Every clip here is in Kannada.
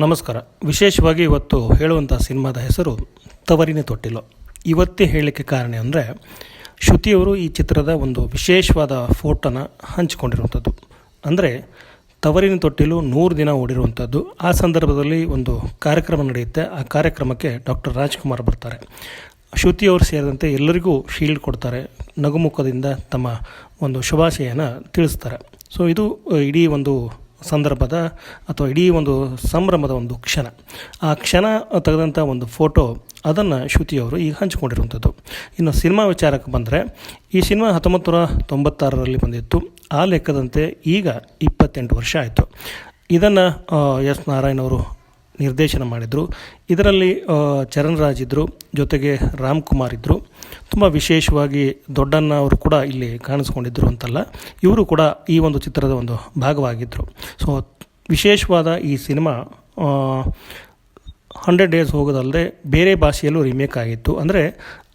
ನಮಸ್ಕಾರ. ವಿಶೇಷವಾಗಿ ಇವತ್ತು ಹೇಳುವಂಥ ಸಿನಿಮಾದ ಹೆಸರು ತವರಿನ ತೊಟ್ಟಿಲು. ಇವತ್ತೇ ಹೇಳಲಿಕ್ಕೆ ಕಾರಣ ಅಂದರೆ ಶ್ರುತಿಯವರು ಈ ಚಿತ್ರದ ಒಂದು ವಿಶೇಷವಾದ ಫೋಟೋನ ಹಂಚಿಕೊಂಡಿರುವಂಥದ್ದು. ಅಂದರೆ ತವರಿನ ತೊಟ್ಟಿಲು 100 ದಿನ ಓಡಿರುವಂಥದ್ದು. ಆ ಸಂದರ್ಭದಲ್ಲಿ ಒಂದು ಕಾರ್ಯಕ್ರಮ ನಡೆಯುತ್ತೆ. ಆ ಕಾರ್ಯಕ್ರಮಕ್ಕೆ ಡಾಕ್ಟರ್ ರಾಜ್ಕುಮಾರ್ ಬರ್ತಾರೆ. ಶ್ರುತಿಯವರು ಸೇರಿದಂತೆ ಎಲ್ಲರಿಗೂ ಶೀಲ್ಡ್ ಕೊಡ್ತಾರೆ. ನಗುಮುಖದಿಂದ ತಮ್ಮ ಒಂದು ಶುಭಾಶಯನ ತಿಳಿಸ್ತಾರೆ. ಸೊ ಇದು ಇಡೀ ಒಂದು ಸಂದರ್ಭದ ಅಥವಾ ಇಡೀ ಒಂದು ಸಂಭ್ರಮದ ಒಂದು ಕ್ಷಣ. ಆ ಕ್ಷಣ ತೆಗೆದಂಥ ಒಂದು ಫೋಟೋ ಅದನ್ನು ಶ್ರುತಿಯವರು ಈಗ ಹಂಚಿಕೊಂಡಿರುವಂಥದ್ದು. ಇನ್ನು ಸಿನಿಮಾ ವಿಚಾರಕ್ಕೆ ಬಂದರೆ ಈ ಸಿನಿಮಾ 1996ರಲ್ಲಿ ಬಂದಿತ್ತು. ಆ ಲೆಕ್ಕದಂತೆ ಈಗ 28 ವರ್ಷ ಆಯಿತು. ಇದನ್ನು ಎಸ್ ನಾರಾಯಣ್ ಅವರು ನಿರ್ದೇಶನ ಮಾಡಿದರು. ಇದರಲ್ಲಿ ಚರಣ್ ರಾಜ್ ಇದ್ದರು, ಜೊತೆಗೆ ರಾಮ್ ಕುಮಾರ್ ಇದ್ದರು. ತುಂಬ ವಿಶೇಷವಾಗಿ ದೊಡ್ಡಣ್ಣ ಅವರು ಕೂಡ ಇಲ್ಲಿ ಕಾಣಿಸ್ಕೊಂಡಿದ್ದರು ಅಂತಲ್ಲ, ಇವರು ಕೂಡ ಈ ಒಂದು ಚಿತ್ರದ ಒಂದು ಭಾಗವಾಗಿದ್ದರು. ಸೊ ವಿಶೇಷವಾದ ಈ ಸಿನಿಮಾ 100 ಡೇಸ್ ಹೋಗೋದಲ್ಲದೆ ಬೇರೆ ಭಾಷೆಯಲ್ಲೂ ರೀಮೇಕ್ ಆಗಿತ್ತು. ಅಂದರೆ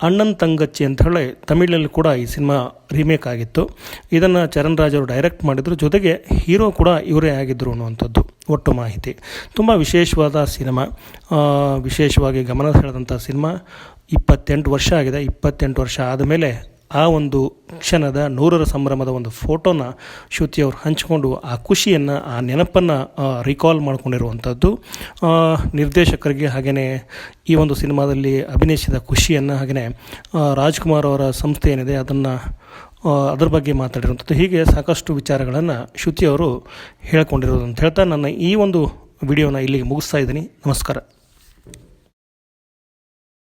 ಅಣ್ಣನ್ ತಂಗಚ್ಚಿ ಅಂತ ಹೇಳಿ ತಮಿಳಲ್ಲಿ ಕೂಡ ಈ ಸಿನಿಮಾ ರೀಮೇಕ್ ಆಗಿತ್ತು. ಇದನ್ನು ಚರಣ್ ರಾಜ್ ಅವರು ಡೈರೆಕ್ಟ್ ಮಾಡಿದರು. ಜೊತೆಗೆ ಹೀರೋ ಕೂಡ ಇವರೇ ಆಗಿದ್ದರು ಅನ್ನುವಂಥದ್ದು ಒಟ್ಟು ಮಾಹಿತಿ. ತುಂಬ ವಿಶೇಷವಾದ ಸಿನಿಮಾ, ವಿಶೇಷವಾಗಿ ಗಮನ ಸೆಳೆದಂಥ ಸಿನಿಮಾ. 28 ವರ್ಷ ಆಗಿದೆ. 28 ವರ್ಷ ಆದಮೇಲೆ ಆ ಒಂದು ಕ್ಷಣದ 100ರ ಸಂಭ್ರಮದ ಒಂದು ಫೋಟೋನ ಶ್ರುತಿಯವರು ಹಂಚಿಕೊಂಡು ಆ ಖುಷಿಯನ್ನು, ಆ ನೆನಪನ್ನು ರಿಕಾಲ್ ಮಾಡ್ಕೊಂಡಿರುವಂಥದ್ದು. ನಿರ್ದೇಶಕರಿಗೆ ಹಾಗೆಯೇ ಈ ಒಂದು ಸಿನಿಮಾದಲ್ಲಿ ಅಭಿನಯಿಸಿದ ಖುಷಿಯನ್ನು, ಹಾಗೆಯೇ ರಾಜ್ಕುಮಾರ್ ಅವರ ಸಂಸ್ಥೆ ಏನಿದೆ ಅದನ್ನು ಅದರ ಬಗ್ಗೆ ಮಾತಾಡಿರುವಂಥದ್ದು. ಹೀಗೆ ಸಾಕಷ್ಟು ವಿಚಾರಗಳನ್ನು ಶ್ರುತಿಯವರು ಹೇಳ್ಕೊಂಡಿರೋದು ಅಂತ ಹೇಳ್ತಾ ನನ್ನ ಈ ಒಂದು ವಿಡಿಯೋನ ಇಲ್ಲಿಗೆ ಮುಗಿಸ್ತಾ ಇದ್ದೀನಿ. ನಮಸ್ಕಾರ.